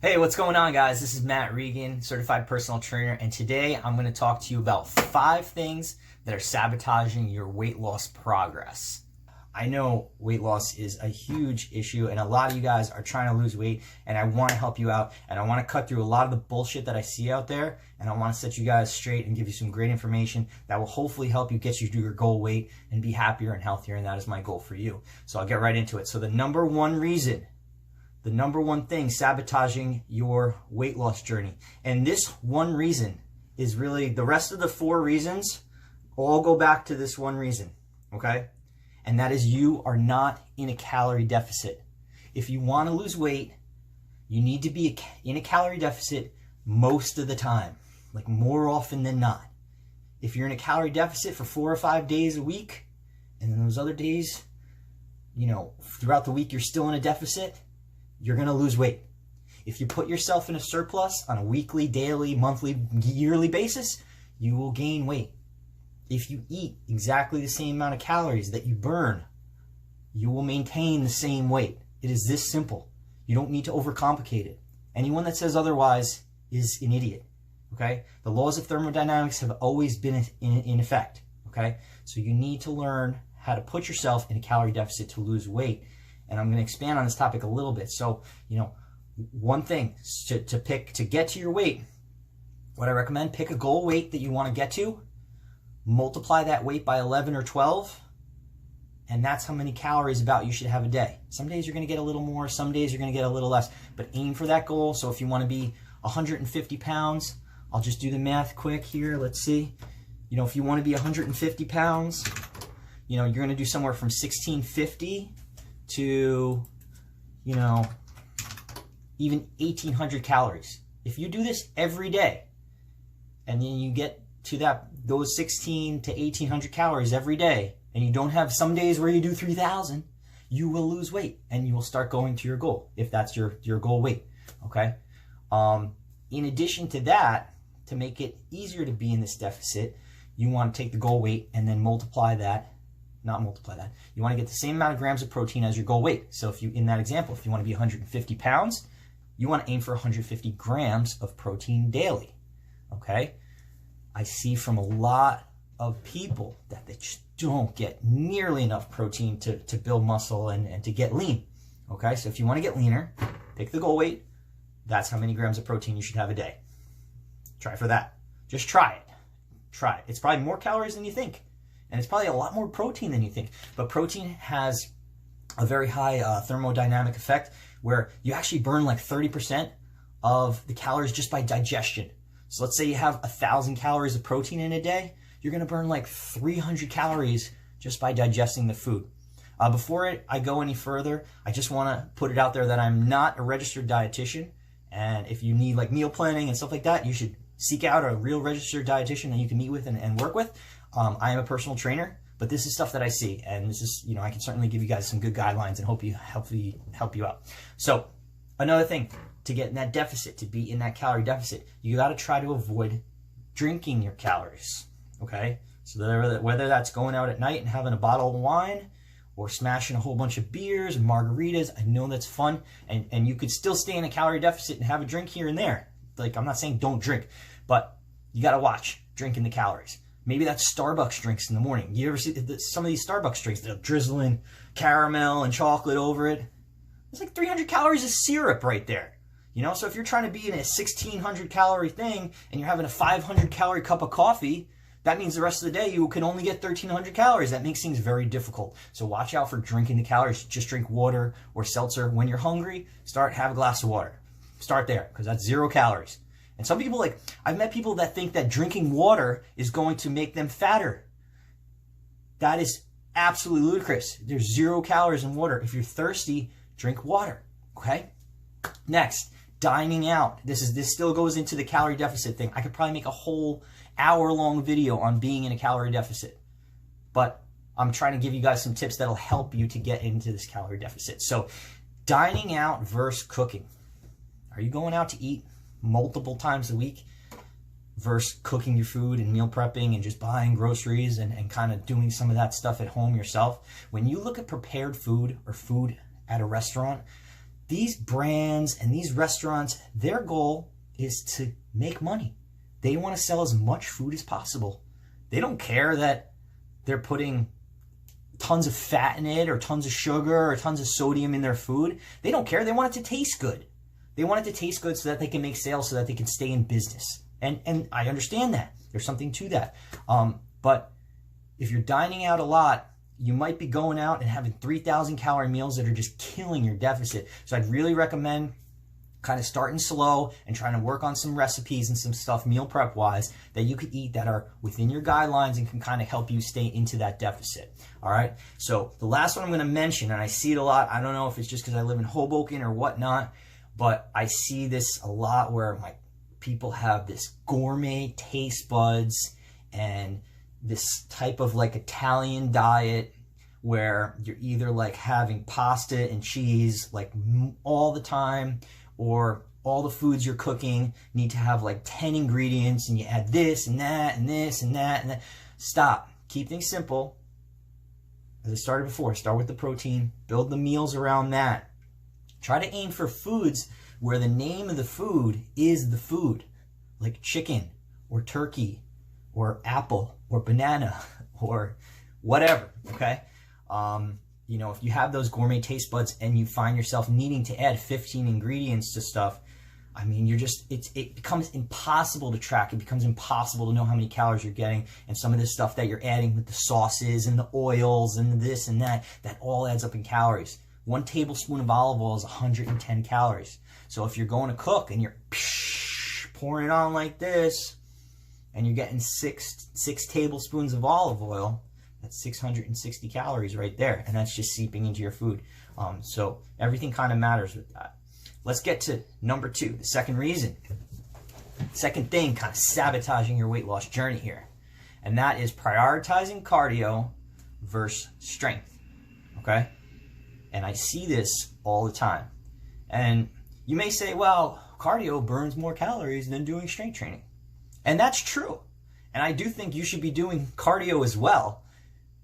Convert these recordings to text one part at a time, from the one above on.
Hey, what's going on, guys? This is Matt Regan, certified personal trainer, and today I'm going to talk to you about 5 things that are sabotaging your weight loss progress. I know weight loss is a huge issue, and a lot of you guys are trying to lose weight, and I want to help you out, and I want to cut through a lot of the bullshit that I see out there, and I want to set you guys straight and give you some great information that will hopefully help you get you to your goal weight and be happier and healthier, and that is my goal for you. So I'll get right into it. So the number one thing sabotaging your weight loss journey. And this one reason is really, the rest of the 4 reasons all go back to this one reason, okay? And that is you are not in a calorie deficit. If you want to lose weight, you need to be in a calorie deficit most of the time, like more often than not. If you're in a calorie deficit for 4 or 5 days a week, and then those other days, throughout the week you're still in a deficit, you're going to lose weight. If you put yourself in a surplus on a weekly, daily, monthly, yearly basis, you will gain weight. If you eat exactly the same amount of calories that you burn, you will maintain the same weight. It is this simple. You don't need to overcomplicate it. Anyone that says otherwise is an idiot, okay? The laws of thermodynamics have always been in effect, okay? So you need to learn how to put yourself in a calorie deficit to lose weight. And I'm going to expand on this topic a little bit. So, one thing to get to your weight, what I recommend, pick a goal weight that you want to get to, multiply that weight by 11 or 12, and that's how many calories about you should have a day. Some days you're going to get a little more, some days you're going to get a little less, but aim for that goal. So if you want to be 150 pounds, I'll just do the math quick here. Let's see. If you want to be 150 pounds, you're going to do somewhere from 1650 to, even 1800 calories. If you do this every day, and then you get to those 16 to 1800 calories every day, and you don't have some days where you do 3000, you will lose weight, and you will start going to your goal, if that's your goal weight, okay? In addition to that, to make it easier to be in this deficit, you want to take the goal weight and then you want to get the same amount of grams of protein as your goal weight. So in that example, if you want to be 150 pounds, you want to aim for 150 grams of protein daily, okay? I see from a lot of people that they just don't get nearly enough protein to build muscle and to get lean, okay? So if you want to get leaner, pick the goal weight. That's how many grams of protein you should have a day. Try for that. Just try it. Try it. It's probably more calories than you think. And it's probably a lot more protein than you think. But protein has a very high thermodynamic effect where you actually burn like 30% of the calories just by digestion. So let's say you have 1,000 calories of protein in a day. You're going to burn like 300 calories just by digesting the food. Before I go any further, I just want to put it out there that I'm not a registered dietitian. And if you need like meal planning and stuff like that, you should seek out a real registered dietitian that you can meet with and work with. I am a personal trainer, but this is stuff that I see, and this is, I can certainly give you guys some good guidelines and help you out. So another thing, to get in that deficit, to be in that calorie deficit, you got to try to avoid drinking your calories, okay? So whether that's going out at night and having a bottle of wine or smashing a whole bunch of beers and margaritas, I know that's fun, and you could still stay in a calorie deficit and have a drink here and there. Like, I'm not saying don't drink, but you got to watch drinking the calories. Maybe that's Starbucks drinks in the morning. You ever see some of these Starbucks drinks? They're drizzling caramel and chocolate over it. It's like 300 calories of syrup right there. So if you're trying to be in a 1,600 calorie thing and you're having a 500 calorie cup of coffee, that means the rest of the day you can only get 1,300 calories. That makes things very difficult. So watch out for drinking the calories. Just drink water or seltzer. When you're hungry, have a glass of water. Start there, because that's 0 calories. And some people, I've met people that think that drinking water is going to make them fatter. That is absolutely ludicrous. There's 0 calories in water. If you're thirsty, drink water, okay? Next, dining out. This still goes into the calorie deficit thing. I could probably make a whole hour-long video on being in a calorie deficit. But I'm trying to give you guys some tips that'll help you to get into this calorie deficit. So, dining out versus cooking. Are you going out to eat multiple times a week versus cooking your food and meal prepping and just buying groceries and kind of doing some of that stuff at home yourself? When you look at prepared food or food at a restaurant, these brands and these restaurants, their goal is to make money. They want to sell as much food as possible. They don't care that they're putting tons of fat in it or tons of sugar or tons of sodium in their food. They don't care. They want it to taste good. They want it to taste good so that they can make sales, so that they can stay in business. And I understand that. There's something to that. But if you're dining out a lot, you might be going out and having 3,000 calorie meals that are just killing your deficit. So I'd really recommend kind of starting slow and trying to work on some recipes and some stuff meal prep wise that you could eat that are within your guidelines and can kind of help you stay into that deficit. All right. So the last one I'm going to mention, and I see it a lot. I don't know if it's just because I live in Hoboken or whatnot, but I see this a lot where my people have this gourmet taste buds and this type of like Italian diet where you're either like having pasta and cheese like all the time, or all the foods you're cooking need to have like 10 ingredients and you add this and that and this and that and that. Stop. Keep things simple. As I started before, start with the protein, build the meals around that. Try to aim for foods where the name of the food is the food, like chicken or turkey or apple or banana or whatever, okay? You know, if you have those gourmet taste buds and you find yourself needing to add 15 ingredients to stuff, I mean, it becomes impossible to track. It becomes impossible to know how many calories you're getting. And some of this stuff that you're adding with the sauces and the oils and this and that all adds up in calories. 1 tablespoon of olive oil is 110 calories. So if you're going to cook and you're pouring it on like this, and you're getting six tablespoons of olive oil, that's 660 calories right there, and that's just seeping into your food. So everything kind of matters with that. Let's get to number 2, the second reason. Second thing kind of sabotaging your weight loss journey here, and that is prioritizing cardio versus strength, okay? And I see this all the time. And you may say, well, cardio burns more calories than doing strength training. And that's true. And I do think you should be doing cardio as well,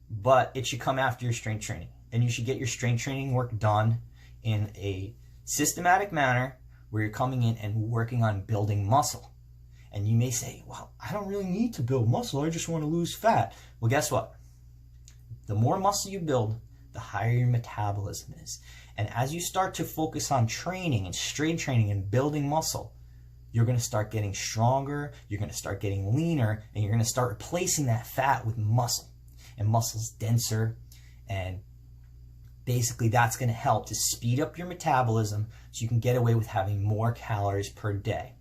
but it should come after your strength training. And you should get your strength training work done in a systematic manner where you're coming in and working on building muscle. And you may say, well, I don't really need to build muscle. I just want to lose fat. Well, guess what? The more muscle you build, the higher your metabolism is. And as you start to focus on training and strength training and building muscle, you're going to start getting stronger, you're going to start getting leaner, and you're going to start replacing that fat with muscle. And muscle's denser, and basically that's going to help to speed up your metabolism so you can get away with having more calories per day.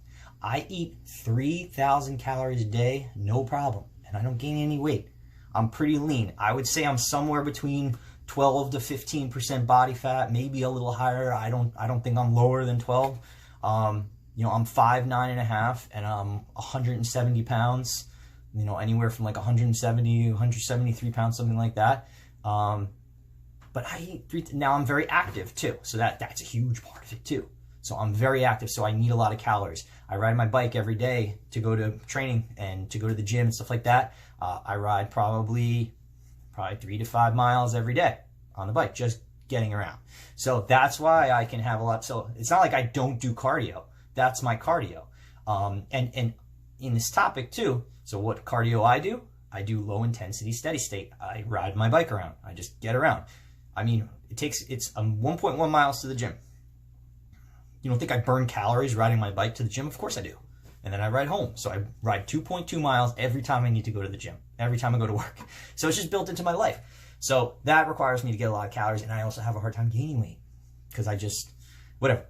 I eat 3,000 calories a day, no problem, and I don't gain any weight. I'm pretty lean. I would say I'm somewhere between 12 to 15% body fat, maybe a little higher. I don't think I'm lower than 12. You know, I'm 5'9.5", and I'm 170 pounds. You know, anywhere from like 170, 173 pounds, something like that. But I eat now I'm very active too, so that's a huge part of it too. So I'm very active, so I need a lot of calories. I ride my bike every day to go to training and to go to the gym and stuff like that. I ride probably 3 to 5 miles every day on the bike, just getting around. So that's why I can have a lot. So it's not like I don't do cardio. That's my cardio. And in this topic too, so what cardio I do low intensity steady state. I ride my bike around. I just get around. I mean, it's 1.1 miles to the gym. You don't think I burn calories riding my bike to the gym? Of course I do. And then I ride home. So I ride 2.2 miles every time I need to go to the gym, every time I go to work. So it's just built into my life. So that requires me to get a lot of calories, and I also have a hard time gaining weight because I just, whatever.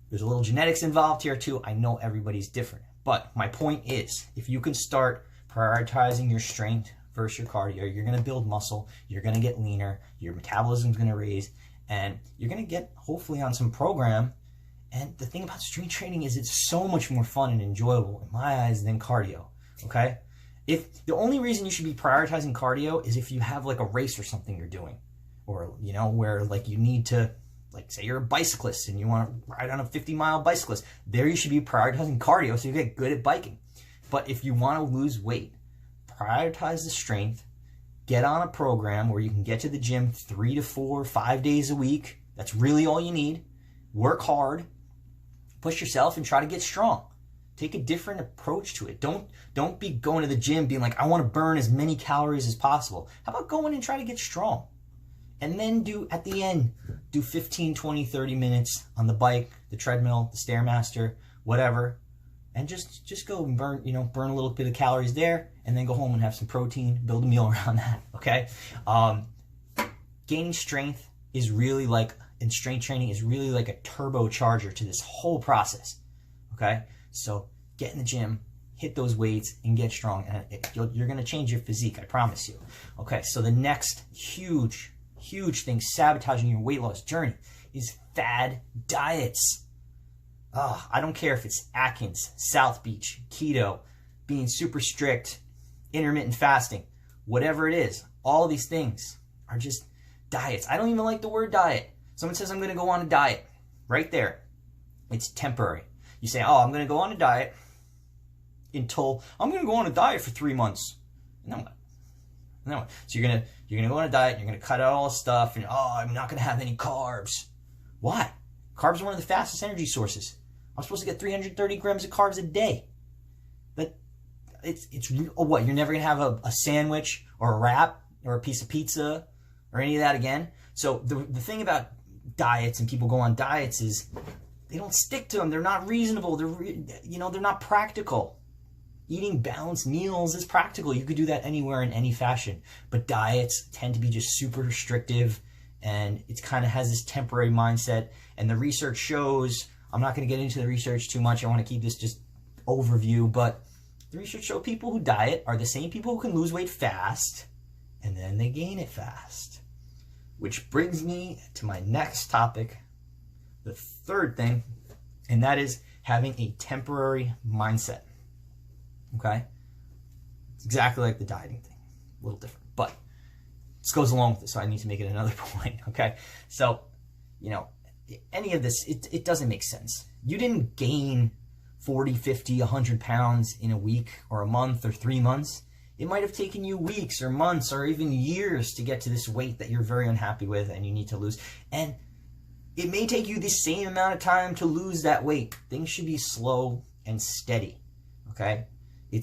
There's a little genetics involved here too. I know everybody's different. But my point is, if you can start prioritizing your strength versus your cardio, you're going to build muscle, you're going to get leaner, your metabolism's going to raise, and you're going to get hopefully on some program. And the thing about strength training is it's so much more fun and enjoyable in my eyes than cardio, okay? If the only reason you should be prioritizing cardio is if you have like a race or something you're doing, or, you know, where like you need to, like say you're a bicyclist and you want to ride on a 50-mile bicyclist, there you should be prioritizing cardio so you get good at biking. But if you want to lose weight, prioritize the strength, get on a program where you can get to the gym 3 to 4, 5 days a week. That's really all you need. work hard, push yourself, and try to get strong. Take a different approach to it. Don't be going to the gym being like, I want to burn as many calories as possible. How about going and try to get strong? And then at the end, do 15, 20, 30 minutes on the bike, the treadmill, the Stairmaster, whatever. And just go and burn a little bit of calories there, and then go home and have some protein, build a meal around that, okay? Gaining strength is really and strength training is really like a turbocharger to this whole process, okay? So get in the gym, hit those weights, and get strong. And you're going to change your physique, I promise you. Okay, so the next huge thing sabotaging your weight loss journey is fad diets. I don't care if it's Atkins, South Beach, keto, being super strict, intermittent fasting, whatever it is. All these things are just diets. I don't even like the word diet. Someone says, I'm going to go on a diet. Right there. It's temporary. You say, oh, I'm going to go on a diet until I'm going to go on a diet for 3 months. No. So you're going to go on a diet, you're going to cut out all the stuff, and I'm not going to have any carbs. Why? Carbs are one of the fastest energy sources. I'm supposed to get 330 grams of carbs a day. But what? You're never going to have a sandwich or a wrap or a piece of pizza or any of that again? So the thing about diets and people go on diets is they don't stick to them. They're not reasonable. They're not practical. Eating balanced meals is practical. You could do that anywhere in any fashion. But diets tend to be just super restrictive, and it kind of has this temporary mindset. And the research shows, I'm not going to get into the research too much. I want to keep this just overview, but the research shows people who diet are the same people who can lose weight fast, and then they gain it fast. Which brings me to my next topic, the third thing, and that is having a temporary mindset. Okay? It's exactly like the dieting thing. A little different. But this goes along with it, so I need to make it another point. Okay? So, any of this, it doesn't make sense. You didn't gain 40, 50, 100 pounds in a week or a month or 3 months. It might have taken you weeks or months or even years to get to this weight that you're very unhappy with and you need to lose. And it may take you the same amount of time to lose that weight. Things should be slow and steady, okay? You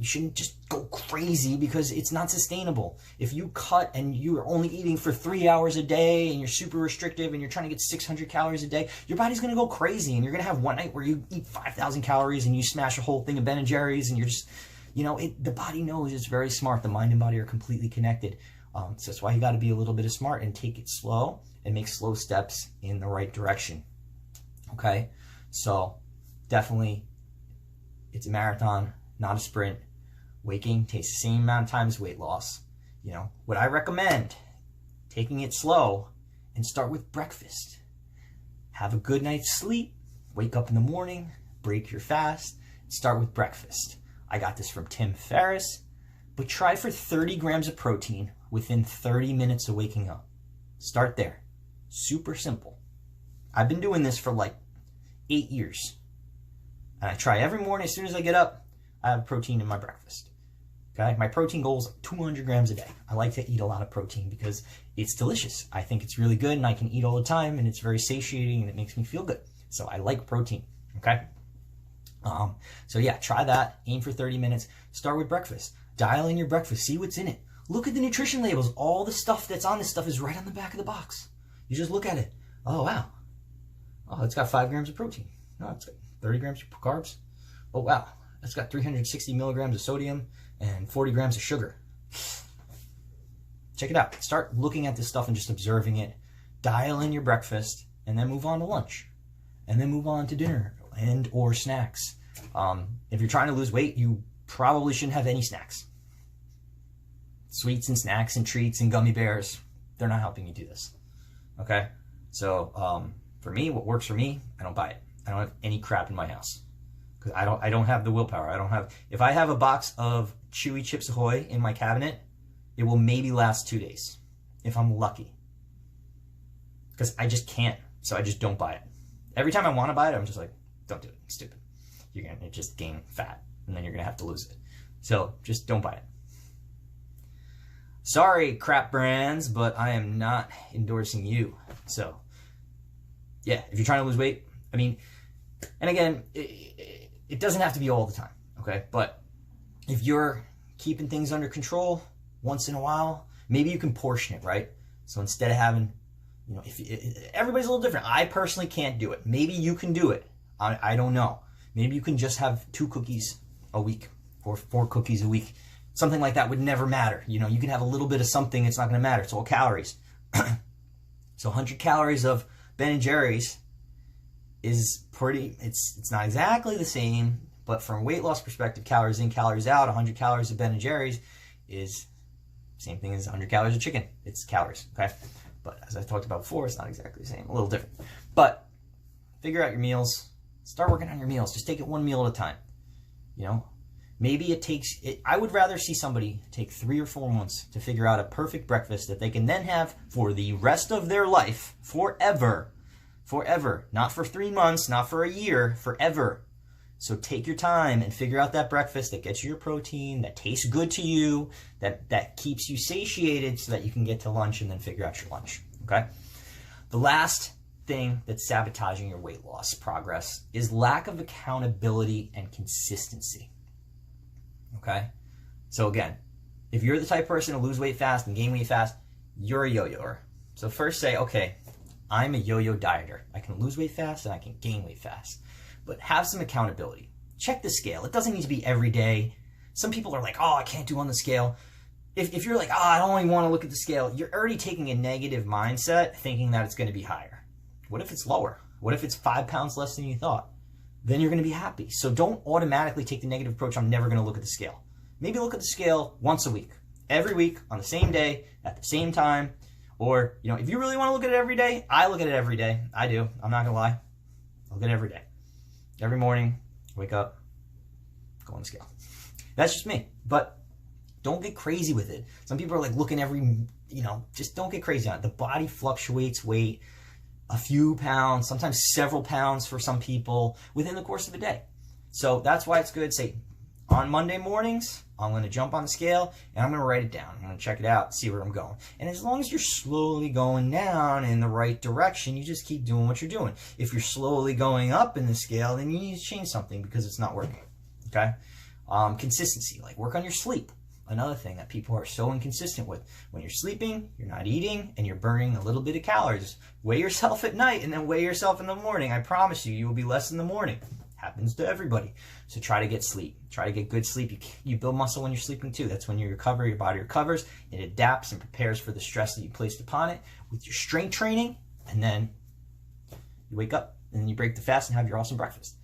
shouldn't just go crazy because it's not sustainable. If you cut and you're only eating for 3 hours a day and you're super restrictive and you're trying to get 600 calories a day, your body's going to go crazy and you're going to have one night where you eat 5,000 calories and you smash a whole thing of Ben & Jerry's and you're just, the body knows it's very smart. The mind and body are completely connected. So that's why you got to be a little bit smart and take it slow and make slow steps in the right direction. Okay? So definitely it's a marathon, not a sprint. Weight gain takes the same amount of time as weight loss. What I recommend, taking it slow and start with breakfast. Have a good night's sleep, wake up in the morning, break your fast, start with breakfast. I got this from Tim Ferriss, but try for 30 grams of protein within 30 minutes of waking up. Start there. Super simple. I've been doing this for 8 years. And I try every morning as soon as I get up, I have protein in my breakfast. Okay? My protein goal is 200 grams a day. I like to eat a lot of protein because it's delicious. I think it's really good and I can eat all the time and it's very satiating and it makes me feel good. So I like protein. Okay? So yeah, try that. Aim for 30 minutes. Start with breakfast. Dial in your breakfast. See what's in it. Look at the nutrition labels. All the stuff that's on this stuff is right on the back of the box. You just look at it. Oh, wow. Oh, it's got 5 grams of protein. No, it's got 30 grams of carbs. Oh, wow. It's got 360 milligrams of sodium and 40 grams of sugar. Check it out. Start looking at this stuff and just observing it. Dial in your breakfast and then move on to lunch. And then move on to dinner and or snacks. If you're trying to lose weight, you probably shouldn't have any snacks. Sweets and snacks and treats and gummy bears, they're not helping you do this. Okay? So for me, what works for me, I don't buy it. I don't have any crap in my house. Because I don't have the willpower. If I have a box of Chewy Chips Ahoy in my cabinet, it will maybe last 2 days. If I'm lucky. Because I just can't. So I just don't buy it. Every time I want to buy it, I'm just like, don't do it. It's stupid. You're going to just gain fat. And then you're going to have to lose it. So just don't buy it. Sorry, crap brands, but I am not endorsing you. So yeah, if you're trying to lose weight, I mean, and again, it doesn't have to be all the time, okay? But if you're keeping things under control once in a while, maybe you can portion it, right? So instead of having, you know, everybody's a little different. I personally can't do it. Maybe you can do it. I don't know. Maybe you can just have 2 cookies a week or 4 cookies a week. Something like that would never matter. You know, you can have a little bit of something. It's not going to matter. It's all calories. So 100 calories of Ben & Jerry's is pretty, it's not exactly the same, but from a weight loss perspective, calories in, calories out, 100 calories of Ben & Jerry's is same thing as 100 calories of chicken. It's calories, okay? But as I talked about before, it's not exactly the same, a little different. But figure out your meals. Start working on your meals. Just take it 1 meal at a time. You know, maybe it takes, I would rather see somebody take 3 or 4 months to figure out a perfect breakfast that they can then have for the rest of their life, forever. Forever. Not for 3 months, not for a year, forever. So take your time and figure out that breakfast that gets you your protein, that tastes good to you, that keeps you satiated so that you can get to lunch and then figure out your lunch, okay? The last thing that's sabotaging your weight loss progress is lack of accountability and consistency, okay? So again, if you're the type of person to lose weight fast and gain weight fast, you're a yo-yoer. So first say, okay, I'm a yo-yo dieter. I can lose weight fast and I can gain weight fast. But have some accountability. Check the scale. It doesn't need to be every day. Some people are like, oh, I can't do on the scale. If you're like, oh, I don't even want to look at the scale, you're already taking a negative mindset thinking that it's going to be higher. What if it's lower? What if it's 5 pounds less than you thought? Then you're going to be happy. So don't automatically take the negative approach, I'm never going to look at the scale. Maybe look at the scale once a week. Every week, on the same day, at the same time. Or, you know, if you really want to look at it every day, I look at it every day. I do. I'm not going to lie. I look at it every day. Every morning, wake up, go on the scale. That's just me. But don't get crazy with it. Some people are like looking every, you know, just don't get crazy on it. The body fluctuates weight a few pounds, sometimes several pounds for some people within the course of a day. So that's why it's good. Say, on Monday mornings, I'm going to jump on the scale and I'm going to write it down. I'm going to check it out, see where I'm going. And as long as you're slowly going down in the right direction, you just keep doing what you're doing. If you're slowly going up in the scale, then you need to change something because it's not working. Okay? Consistency, like work on your sleep. Another thing that people are so inconsistent with. When you're sleeping, you're not eating, and you're burning a little bit of calories. Weigh yourself at night and then weigh yourself in the morning. I promise you, you will be less in the morning. Happens to everybody. So try to get sleep. Try to get good sleep. You build muscle when you're sleeping too. That's when you recover, your body recovers. It adapts and prepares for the stress that you placed upon it with your strength training. And then you wake up and then you break the fast and have your awesome breakfast.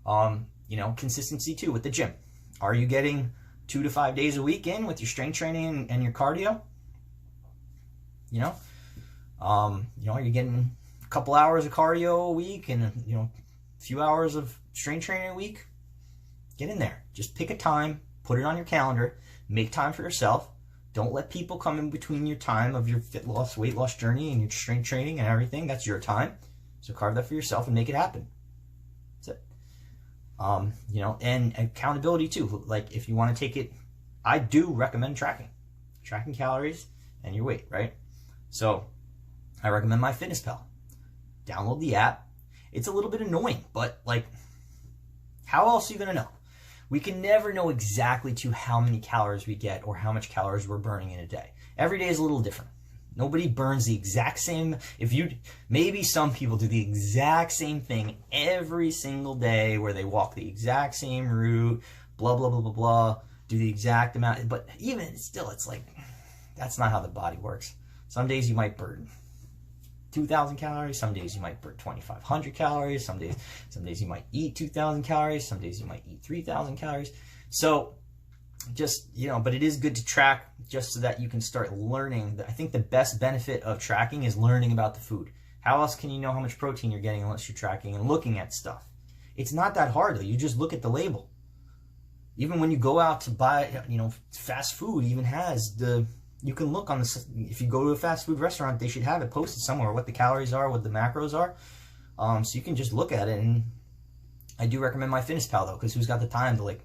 You know, consistency too with the gym. Are you getting 2 to 5 days a week in with your strength training and your cardio? You know, are you getting a couple hours of cardio a week and, you know, a few hours of strength training a week? Get in there. Just pick a time, put it on your calendar, make time for yourself. Don't let people come in between your time of your weight loss journey and your strength training and everything. That's your time. So carve that for yourself and make it happen. That's it. You know, and accountability too. Like if you want to take it, I do recommend tracking calories and your weight, right? So I recommend MyFitnessPal. Download the app. It's a little bit annoying, but like, how else are you going to know? We can never know exactly to how many calories we get or how much calories we're burning in a day. Every day is a little different. Nobody burns the exact same. Maybe some people do the exact same thing every single day where they walk the exact same route, blah, blah, blah, blah, blah, do the exact amount. But even still, it's like, that's not how the body works. Some days you might burn 2,000 calories. Some days you might burn 2,500 calories. Some days you might eat 2,000 calories. Some days you might eat 3,000 calories. So just, you know, but it is good to track just so that you can start learning. I think the best benefit of tracking is learning about the food. How else can you know how much protein you're getting unless you're tracking and looking at stuff? It's not that hard though. You just look at the label. Even when you go out to buy, you know, fast food even has you can look on the, if you go to a fast food restaurant, they should have it posted somewhere, what the calories are, what the macros are. So you can just look at it. And I do recommend MyFitnessPal though, because who's got the time to like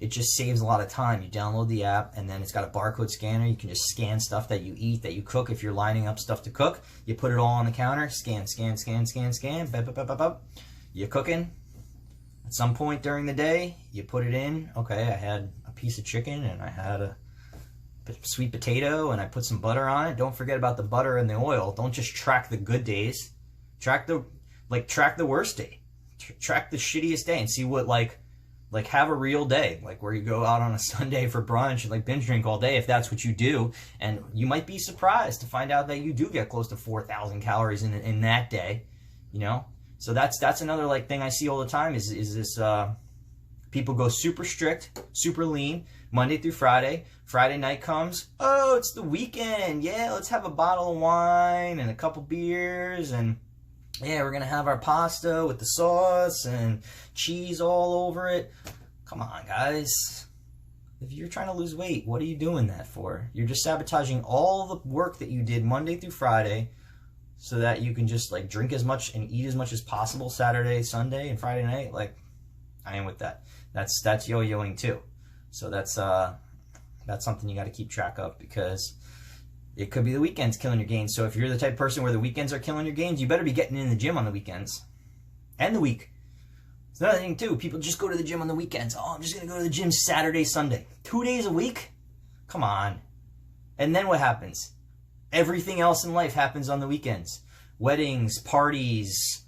it just saves a lot of time. You download the app, and then it's got a barcode scanner. You can just scan stuff that you eat, that you cook. If you're lining up stuff to cook, you put it all on the counter, scan, scan, scan, scan, scan, bop, bop, bop, bop, bop. You're cooking. At some point during the day, you put it in. Okay, I had a piece of chicken, and I had a sweet potato, and I put some butter on it. Don't forget about the butter and the oil. Don't just track the good days. Track the worst day. Track the shittiest day and see what, like have a real day, like where you go out on a Sunday for brunch and like binge drink all day, if that's what you do. And you might be surprised to find out that you do get close to 4,000 calories in that day, you know? So that's another like thing I see all the time is this, people go super strict, super lean, Monday through Friday. Friday night comes, oh, it's the weekend. Yeah, let's have a bottle of wine and a couple beers, and yeah, we're going to have our pasta with the sauce and cheese all over it. Come on, guys. If you're trying to lose weight, what are you doing that for? You're just sabotaging all the work that you did Monday through Friday so that you can just like drink as much and eat as much as possible Saturday, Sunday, and Friday night. Like, I am with that. That's yo-yoing too. So that's something you got to keep track of, because it could be the weekends killing your gains. So if you're the type of person where the weekends are killing your gains, you better be getting in the gym on the weekends and the week. It's another thing too. People just go to the gym on the weekends. Oh, I'm just going to go to the gym Saturday, Sunday. 2 days a week? Come on. And then what happens? Everything else in life happens on the weekends. Weddings, parties,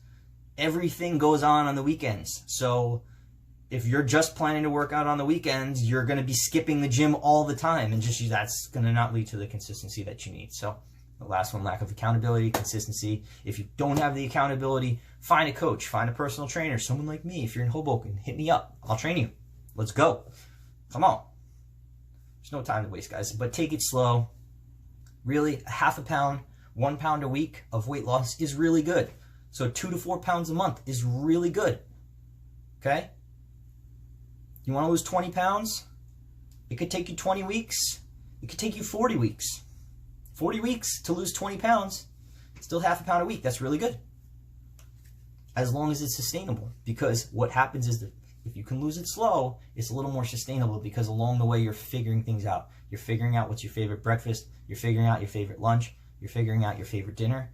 everything goes on the weekends. So if you're just planning to work out on the weekends, you're going to be skipping the gym all the time, and just that's going to not lead to the consistency that you need. So the last one, lack of accountability, consistency. If you don't have the accountability, find a coach, find a personal trainer, someone like me. If you're in Hoboken, hit me up. I'll train you. Let's go. Come on. There's no time to waste, guys, but take it slow. Really, half a pound, 1 pound a week of weight loss is really good. So 2 to 4 pounds a month is really good. Okay? You want to lose 20 pounds? It could take you 20 weeks. It could take you 40 weeks. 40 weeks to lose 20 pounds, still half a pound a week. That's really good. As long as it's sustainable. Because what happens is that if you can lose it slow, it's a little more sustainable, because along the way you're figuring things out. You're figuring out what's your favorite breakfast. You're figuring out your favorite lunch. You're figuring out your favorite dinner.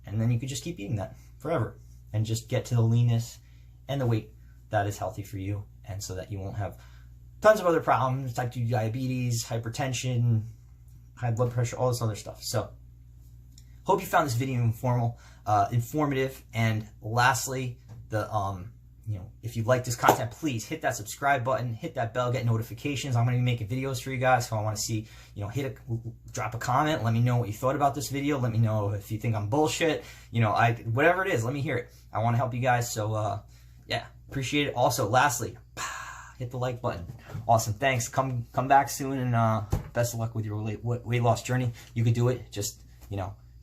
And then you could just keep eating that forever and just get to the leanness and the weight that is healthy for you, and so that you won't have tons of other problems, type 2 diabetes, hypertension, high blood pressure, all this other stuff. So hope you found this video informative. And lastly, if you like this content, please hit that subscribe button, hit that bell, get notifications. I'm going to be making videos for you guys, so I want to see, drop a comment. Let me know what you thought about this video. Let me know if you think I'm bullshit. Whatever it is, let me hear it. I want to help you guys. So yeah, appreciate it. Also, lastly, hit the like button. Awesome. Thanks. Come back soon, and best of luck with your weight loss journey. You can do it. Just,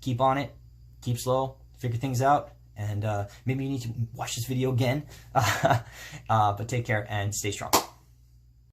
keep on it, keep slow, figure things out, and maybe you need to watch this video again. But take care and stay strong.